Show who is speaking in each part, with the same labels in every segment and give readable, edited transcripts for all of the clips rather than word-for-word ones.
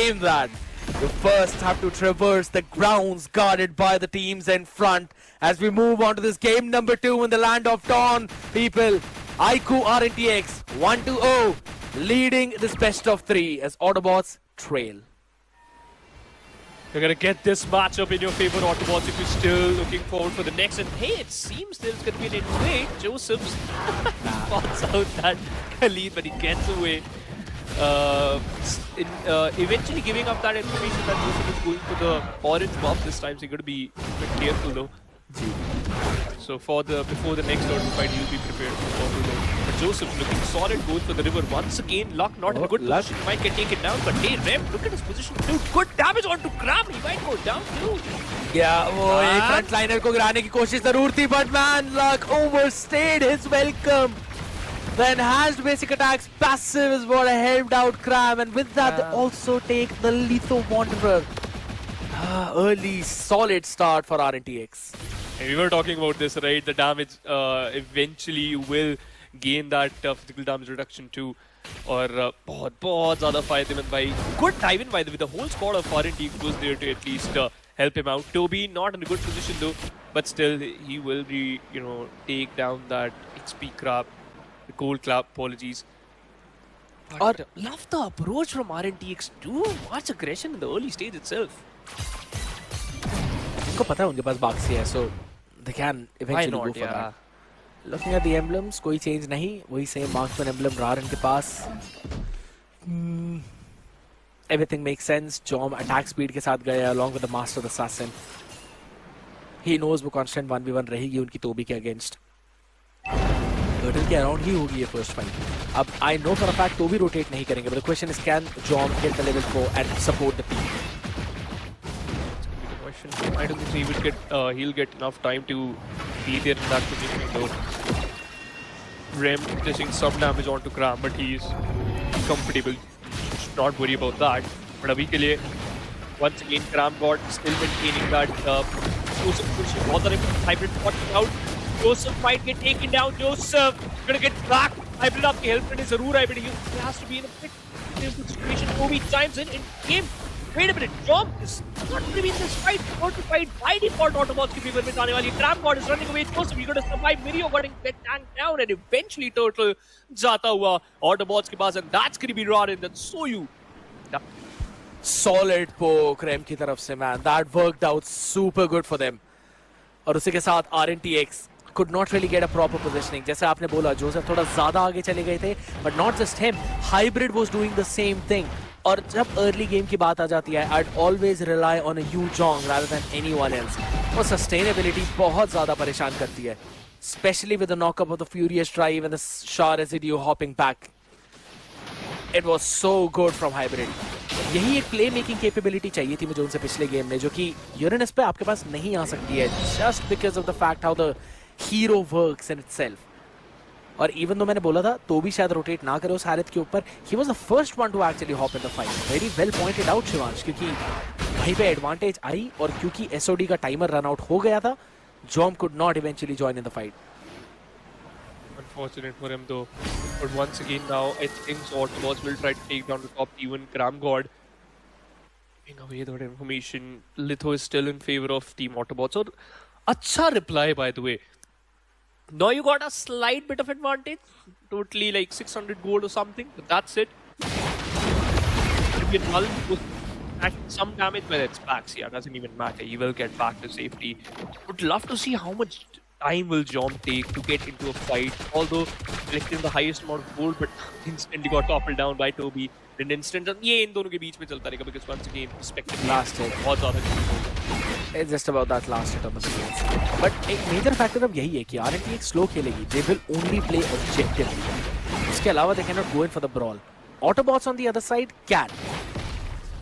Speaker 1: claim that. You first have to traverse the grounds guarded by the teams in front as we move on to this game number 2 in the land of Dawn. People, Aiku RNTX 1-0 leading this best of 3 as Autobots trail.
Speaker 2: You're gonna get this matchup in your favor, Autobots, if you're still looking forward for the next. And hey, it seems there's gonna be an wait. Joseph's spots out that lead, but he gets away. Eventually giving up that information that Joseph is going for the orange buff this time, so you got to be a bit careful though. So before the next turtle fight, you'll be prepared for though. But Joseph looking solid, going for the river once again. Luck not in a good position, he might get taken down. But hey, Rem, look at his position too. Good damage onto Cram, he might go down too.
Speaker 1: Yeah, वो एक frontliner को गिराने की कोशिश जरूर थी, but man, Luck overstayed his welcome. The enhanced basic attacks passive is what helped out Cram, and with that they also take the Litho Wanderer. Early solid start for RNTX.
Speaker 2: And we were talking about this, right? The damage eventually you will gain that physical damage reduction too. और बहुत ज़्यादा फायदेमंद भाई. Good dive in by the way. The whole squad of RNTX was there to at least help him out. Toby not in a good position though, but still he will be, take down that XP crab. The cold clap, apologies. Or love the approach from RNTX. Too much aggression in the early stage itself.
Speaker 1: उनको पता है उनके पास Baxi है, so they can eventually go for that. Looking at the emblems, कोई change नहीं, वही same marksman emblem रहा इनके पास. Everything makes sense. Jom attack speed के साथ गया along with the master assassin. He knows वो constant 1v1 रहेगी उनकी Toby के against. Turtle के around ही होगी ये first fight. अब I know for a fact Toby rotate नहीं करेंगे, but the question is can Jom get the level 4 and support the team?
Speaker 2: I don't think he'll get enough time to be there in that position though. Rem dishing some damage onto Cram, but he's comfortable. Should not worry about that. But abhi ke liye, once again Cram God still maintaining that Joseph pushing hybrid spotting out. Joseph might get taken down. Joseph gonna get back. Hybrid up, help is zarur hybrid. He has to be in a bit difficult situation. Toby chimes in game. Wait a minute, Jom is not going to be in this fight. Going to fight by default. Autobots की favor में जाने वाली. Cram God is running away. Joseph, you got to survive. Mirio got tanked down, and eventually Turtle जाता हुआ Autobots के पास, and that's going to be Rarin. That's so you.
Speaker 1: Solid poke Rem की तरफ से, man. That worked out super good for them. और उसी के साथ RNTX could not really get a proper positioning. जैसे आपने बोला, Joseph थोड़ा ज़्यादा आगे चले गए थे, but not just him. Hybrid was doing the same thing. और जब early game की बात आ जाती है, I'd always rely on a Yu Zhong rather than anyone else. और sustainability बहुत ज़्यादा परेशान करती है, especially with the knockup of the Furious Drive and the Shah Residue hopping back. It was so good from Hybrid. यही एक play making capability चाहिए थी मुझे उनसे पिछले गेम में, जो कि यूरेनस पे आपके पास नहीं आ सकती है, just because of the fact how the hero works in itself. और even though मैंने बोला था तो भी शायद रोटेट ना करे उस हारिथ के ऊपर, he was the first one to actually hop in the fight. Very well pointed out Shivansh, क्योंकि वहीं पे एडवांटेज आई और क्योंकि SOD का टाइमर रन आउट हो गया था, Jom could not eventually join in the fight.
Speaker 2: Unfortunate for him though. But once again now, I think Autobots will try to take down the top even Cram God. Giving away that information, Litho is still in favor of Team Autobots. Or acha reply by the way. Now you got a slight bit of advantage. Totally like 600 gold or something, but that's it. If you null some damage, whether it's backs, yeah, doesn't even matter. He will get back to safety. Would love to see how much time will Jom take to get into a fight. Although collecting the highest amount of gold, but instantly got toppled down by Toby. In an instant, ये इन दोनों के बीच में चलता रहेगा because once again, respective
Speaker 1: last hit.
Speaker 2: बहुत ज़्यादा.
Speaker 1: It's just about that last hit on the defense. But एक major factor अब यही है कि RNTX slow खेलेगी. They will only play objectively. इसके अलावा they cannot go in for the brawl. Autobots on the other side can.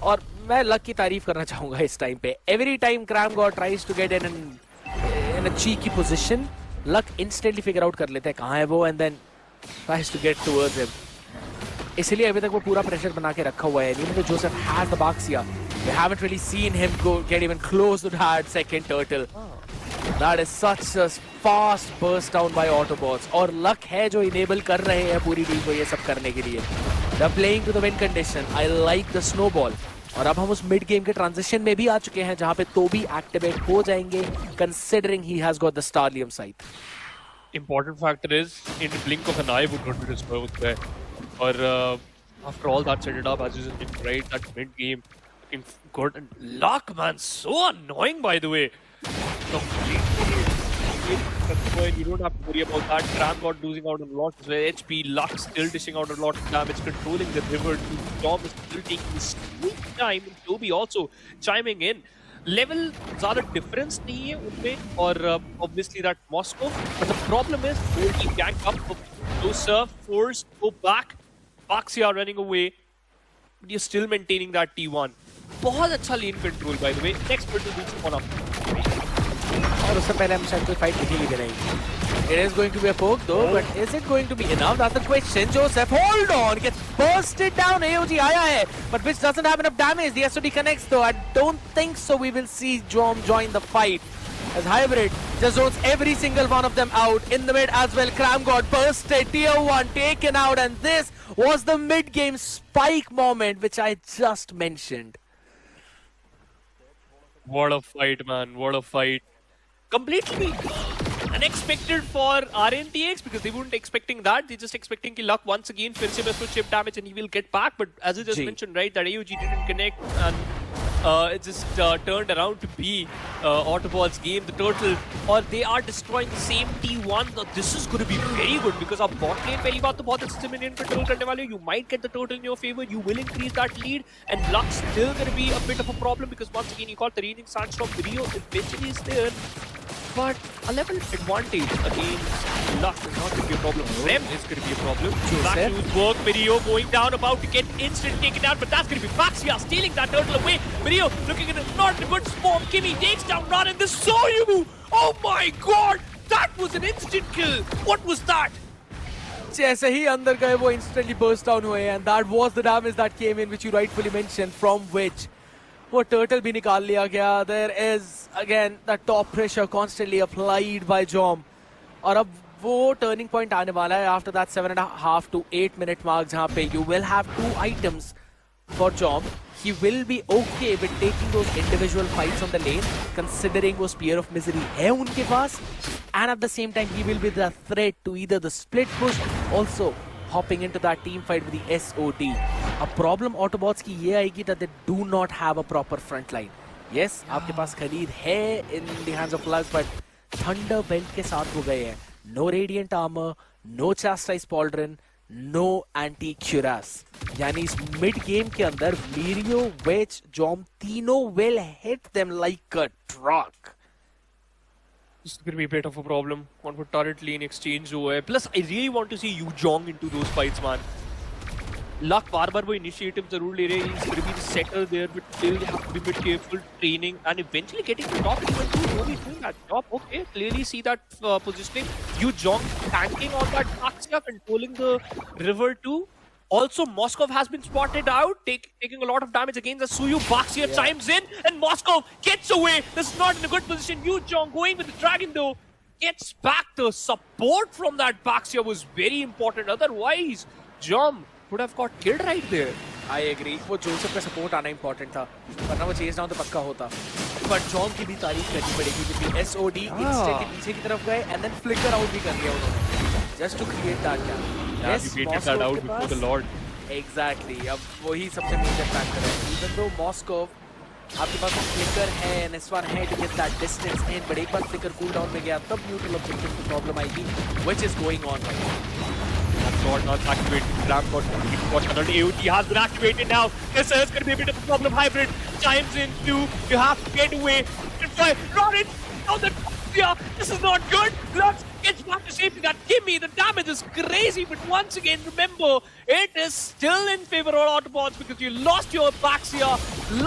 Speaker 1: और मैं लक की तारीफ करना चाहूँगा इस टाइम पे. Every time Cram God tries to get in a cheeky position, Luck instantly figure out कर लेते हैं कहाँ है वो, and then tries to get towards him. इसलिए अभी तक वो पूरा प्रेशर बना के रखा हुआ है. Even though Joseph has the Baxia, we haven't really seen him get even close to that second turtle. That is such a fast burst down by Autobots. और Luck है जो enable कर रहे हैं पूरी टीम को ये सब करने के लिए. They're playing to the win condition. I like the snowball. और अब हम उस मिड गेम के ट्रांजिशन में भी आ चुके हैं जहां पे तो भी एक्टिवेट हो जाएंगे considering he has got the स्टारलियम site.
Speaker 2: Important factor is, in the blink of an eye, would not be destroyed there. Or after all that set it up, as you said, right, that mid game, looking good. And Luck, man, so annoying, by the way. Completely. You don't have to worry about that. Cram got losing out a lot as well. HP, Luck still dishing out a lot of damage, controlling the river. Tom is still taking his sweet time, and Toby also chiming in. Level ज़्यादा difference नहीं है उनमें और obviously that Moscow, but the problem is they gang up, those force go back, Baxia running away, but you're still maintaining that T1. बहुत अच्छा lane control by the way. Next person needs to one up.
Speaker 1: और उससे पहले हम शायद कोई fight दिखेगी भी नहीं. It is going to be a poke though, but is it going to be enough? That's the question. Joseph, hold on, gets bursted down. AOG आया है, but which doesn't have enough damage. The SOD connects though. I don't think so. We will see Jom join the fight as Hybrid just zones every single one of them out. In the mid as well, Cram got bursted. Tier 1 taken out, and this was the mid-game spike moment which I just mentioned.
Speaker 2: What a fight, man! What a fight! Completely unexpected for RNTX because they weren't expecting that. They're just expecting कि Luck once again फिर से बस वो chip damage and he will get back. But as you just mentioned, right, that AOG didn't connect and it just turned around to be Autobot's game, the turtle, or they are destroying the same T1. Now this is going to be very good because आप bot lane पहली बात तो बहुत अच्छे से minion control करने वाले हो. You might get the turtle in your favor. You will increase that lead, and Luck still going to be a bit of a problem because once again you caught the Raging Sandstorm video. Eventually is there. But a level advantage against Luck is not going to be a problem. Rem is going to be a problem. Back's work, Mirio going down, about to get instant taken out, but that's going to be Baxia stealing that turtle away. Mirio looking at it, not in a good spot. Kimmy takes down Ron and this Soyu. Oh my god! That was an instant kill. What was that?
Speaker 1: जैसे ही अंदर गए वो instantly burst down हुए, and that was the damage that came in, which you rightfully mentioned, from which वो turtle भी निकाल लिया गया. There is again the top pressure constantly applied by Jom, और अब वो turning point आने वाला है after that 7.5 to 8 minute mark जहाँ पे you will have 2 items for Jom. He will be okay with taking those individual fights on the lane, considering वो Spear of Misery है उनके पास, and at the same time he will be the threat to either the split push, also hopping into that team fight with the SOD. A problem Autobots की ये आएगी that they do not have a proper front line. Yes, आपके पास खरीद है in the hands of Lux, but Thunder Belt के साथ वो गए हैं. No Radiant Armor, no Chastise Pauldron, no Anti-Cuirass. यानी इस mid game के अंदर Mirio, Wedge, Jom तीनों will hit them like a truck.
Speaker 2: This is going to be a bit of a problem. One for turret lane exchange हुआ है. Plus, I really want to see Yu Jong into those fights, man. Luck बार-बार वो initiative जरूर ले रहे हैं. He's going to be the setter there, but still they have to be a bit careful, training, and eventually getting to top even too. Really doing that job. Okay, clearly see that positioning. Yu Jong tanking on that Baxia, controlling the river too. Also, Moskov has been spotted out, taking a lot of damage against the Suyu. Baxia chimes in, and Moskov gets away. This is not in a good position. Yu Jong going with the dragon though. Gets back. The support from that Baxia was very important. Otherwise, Jom would have got killed right there.
Speaker 1: I agree. वो Joseph का support आना important था, वरना वो chase down तो पक्का होता. But germ की भी तारीफ करनी पड़ेगी क्योंकि एसओडी इंस्टेंटली पीछे की तरफ गए एंड देन फ्लिकर आउट भी कर दिया उन्होंने, just to create that gap.
Speaker 2: Yes, he waited that out before the Lord.
Speaker 1: Exactly. अब वही सबसे मेजर फैक्टर है. Even though Moscow आपके पास फ्लिकर है, NS1 है to get that distance in, but एक बार फ्लिकर कूल डाउन में गया तब न्यूट्रल ऑब्जेक्टिव की प्रॉब्लम आएगी, which is going on right now.
Speaker 2: Lord not activated. Ram got another AOT has been activated now. This is going to be a bit of a problem. Hybrid chimes in too. You have to get away. Run it. Oh, this is not good. Lux gets back to safety. That Kimmy, the damage is crazy. But once again, remember, it is still in favor of Autobots because you lost your Baxia.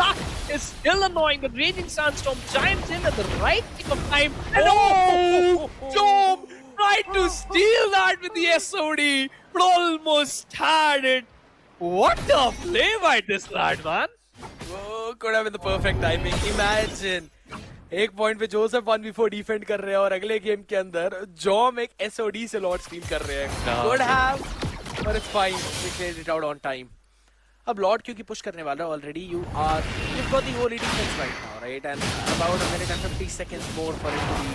Speaker 2: Luck is still annoying. The Raging Sandstorm chimes in at the right tick of time. And oh, Jom tried to steal that with the SOD, but almost had it. What a play by this lad, man.
Speaker 1: Oh, could have been the perfect timing. Imagine. एक point पे Joseph 1v4 defend कर रहे हैं और अगले game के अंदर germ एक एसओडी से लॉर्ड स्टील कर रहे हैं. Could have, but it's fine. We cleared it out on time. अब लॉर्ड क्योंकि पुश करने वाला है already, you've got the whole defense right now, right? And about a minute and 50 seconds more for it to be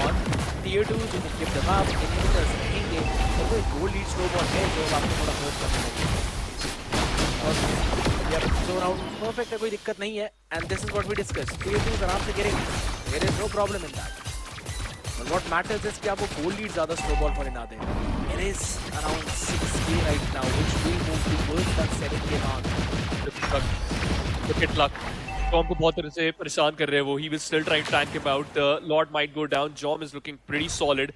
Speaker 1: on. Tier 2 जो give them up, inhibitors रहेंगे, तो कोई goal lead snowball है जो आपको थोड़ा hurt करने लगेगा। और yep, zone out perfect है, कोई दिक्कत नहीं है। And this is what we discussed. Tier 2 आराम से गिरेंगे, there is no problem in that. But what matters is कि आपको goal lead ज़्यादा snowball होने ना दें। It is around 6k right now, which will move towards that 7k mark.
Speaker 2: Look at Luck. Jom को बहुत तरह से परेशान कर रहे हैं वो. He will still try to tank him out. The Lord might go down. Jom is looking pretty solid.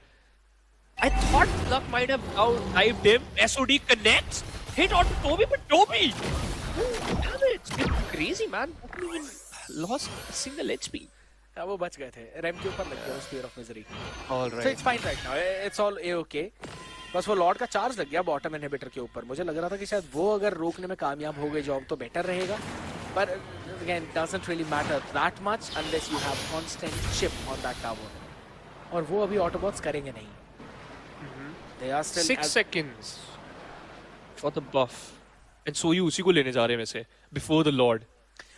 Speaker 2: I thought Luck might have out-dived him. SOD connects. Hit onto Toby, but Toby! Damn it! It's been crazy, man. Haven't even lost a single HP.
Speaker 1: हाँ, वो बच गए थे। RAM के ऊपर लग गया उस Spear of Misery।
Speaker 2: All
Speaker 1: So
Speaker 2: right.
Speaker 1: it's fine right now. It's all a-okay. बस वो लॉर्ड का चार्ज लग गया बॉटम इनहिबिटर के ऊपर। मुझे लग रहा था कि शायद वो अगर रोकने में कामयाब हो गए जॉब तो बेटर रहेगा। But again, doesn't really matter that much unless you have constant chip on that tower. और वो अभी ऑटोबॉट्स करेंगे नहीं। They are still
Speaker 2: 6 seconds for the buff. And Soyu उसी को लेने जा रहे हैं वैसे. Before the Lord.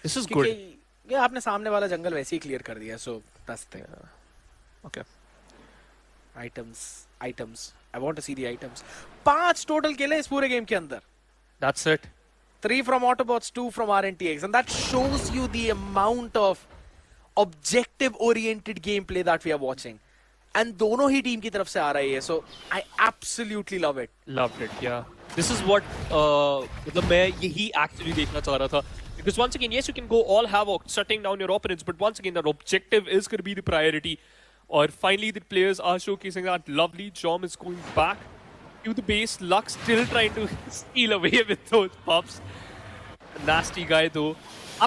Speaker 2: This is good.
Speaker 1: क्योंकि ये आपने सामने वाला जंगल वैसे ही क्लियर कर दिया, so that's the thing.
Speaker 2: Okay.
Speaker 1: Items. I want to see the items. 5 total किले इस पूरे गेम के अंदर।
Speaker 2: That's it.
Speaker 1: 3 from Autobots, 2 from RNTX, and that shows you the amount of objective-oriented gameplay that we are watching. And दोनों ही team की तरफ से आ रही है, so I absolutely love it.
Speaker 2: Loved it, yeah. This is what मतलब मैं यही actually देखना चाह रहा था. Because once again, yes, you can go all havoc, shutting down your opponents, but once again, that objective is going to be the priority. Or finally, the players are showcasing that. Lovely. Jom is going back to the base. Luck still trying to steal away with those pups. Nasty guy though.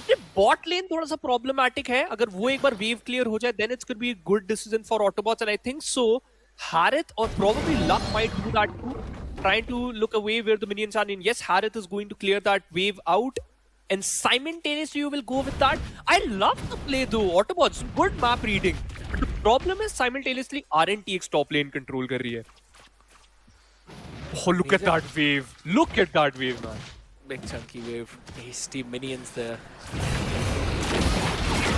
Speaker 2: अपने bot lane थोड़ा सा problematic है. अगर वो एक बार wave clear हो जाए, then it's going to be a good decision for Autobots, and I think so. Harith or probably Luck might do that too, trying to look away where the minions are in. Yes, Harith is going to clear that wave out. And simultaneously you will go with that. I love the play though. Autobots, good map reading. But the problem is simultaneously RNTX top lane control कर रही है. Oh, look at that wave. Look at that wave, man.
Speaker 1: Big chunky wave. Hasty minions there.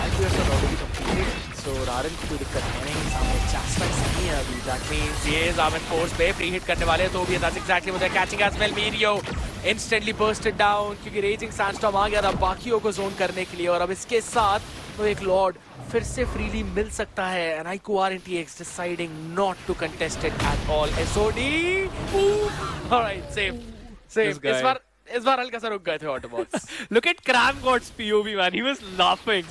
Speaker 1: Activates are already completed, so Raran को कोई दिक्कत नहीं। सामने chastise नहीं है अभी। That means ये Zaman force पे pre-hit करने वाले हैं तो भी that's exactly what they're catching as well. Mirio instantly bursted down क्योंकि Raging Sandstorm आ गया था बाकियों को जोन करने के लिए और अब इसके साथ तो एक लॉर्ड फिर से freely मिल सकता है। And Ico RNTX deciding not to contest it at all. SOD! Alright, safe.
Speaker 2: This guy.
Speaker 1: इस बार हल्का सा रुक गए थे Autobots.
Speaker 2: Look at Cramgod's POV, man. He was laughing.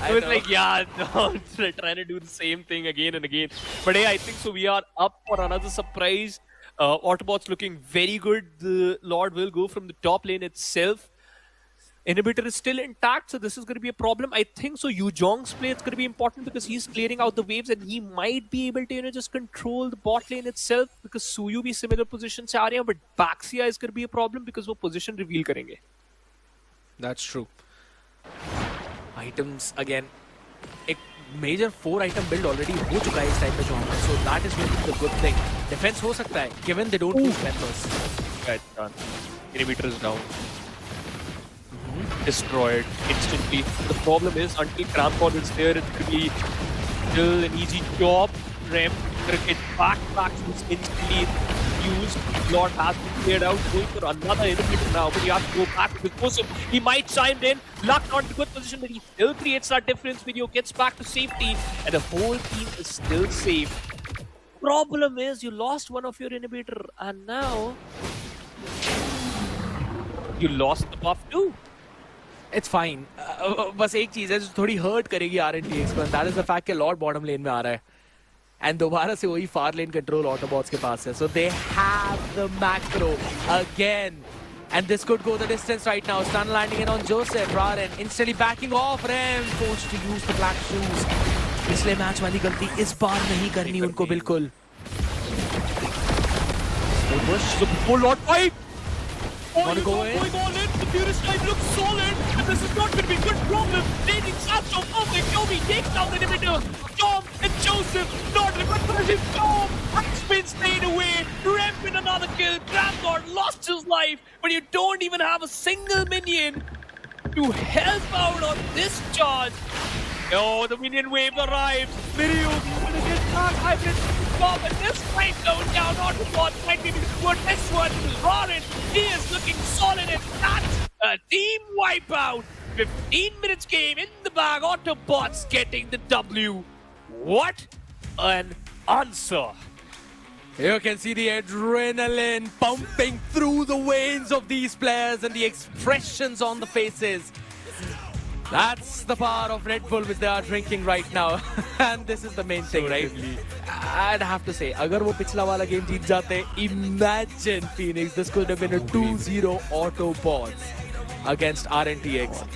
Speaker 2: He was like, yeah, no, trying to do the same thing again and again. But hey, I think so. We are up for another surprise. Autobots looking very good. The Lord will go from the top lane itself. Inhibitor is still intact, so this is going to be a problem. I think so. Yu Jong's play is going to be important because he's clearing out the waves and he might be able to, just control the bot lane itself because Suyu bhi similar position se aa rahe hain, but Baxia is going to be a problem because वो position reveal करेंगे.
Speaker 1: That's true. Items again. एक major 4 item build already हो चुका है इस time पे जो हमारा, so that is going to be the good thing. Defense हो सकता है, given they don't move members.
Speaker 2: Right, done. Inhibitor is down. Destroyed instantly. The problem is until Crampon is there, it could be still an easy job. Rem get back instantly used. Lord has been cleared out, going for another inhibitor now, but he has to go back with Joseph. He might chime in. Luck not in a good position, but he still creates that difference. Video gets back to safety, and the whole team is still safe. Problem is, you lost one of your inhibitor, and now you lost the buff too.
Speaker 1: It's fine. बस एक चीज है जो थोड़ी hurt करेगी RNTX को, and that is the fact कि Lord bottom lane में आ रहा है. And दोबारा से वही far lane control Autobots के पास है. So they have the macro again. And this could go the distance right now. Stun landing in on Joseph. Raren instantly backing off. Rem forced to use the black shoes. पिछले match वाली गलती इस बार नहीं करनी उनको बिल्कुल.
Speaker 2: So full Lord fight.
Speaker 1: Want to go in?
Speaker 2: Going all in. The Purist Knight looks solid. And this is not going to be a good problem. Raging Sandstorm, perfect. Yomi takes down the inhibitor. Jom and Jom explosive. Not reverse storm. Spin stayed away. Rem with another kill. Gramgod lost his life, but you don't even have a single minion to help out on this charge. Oh, the minion wave arrives. Miryu gonna get back. Hybrid stop, and this fight going down. Autobot might be for this one. Rorin, he is looking solid, and that's a team wipeout. 15 minutes game in the bag. Autobots getting the W. What an answer.
Speaker 1: You can see the adrenaline pumping through the veins of these players and the expressions on the faces. That's the power of Red Bull which they are drinking right now. And this is the main thing, right? I'd have to say, agar wo pichla wala game jeet jate, imagine Phoenix, this could have been a 2-0 Autobots against RNTX.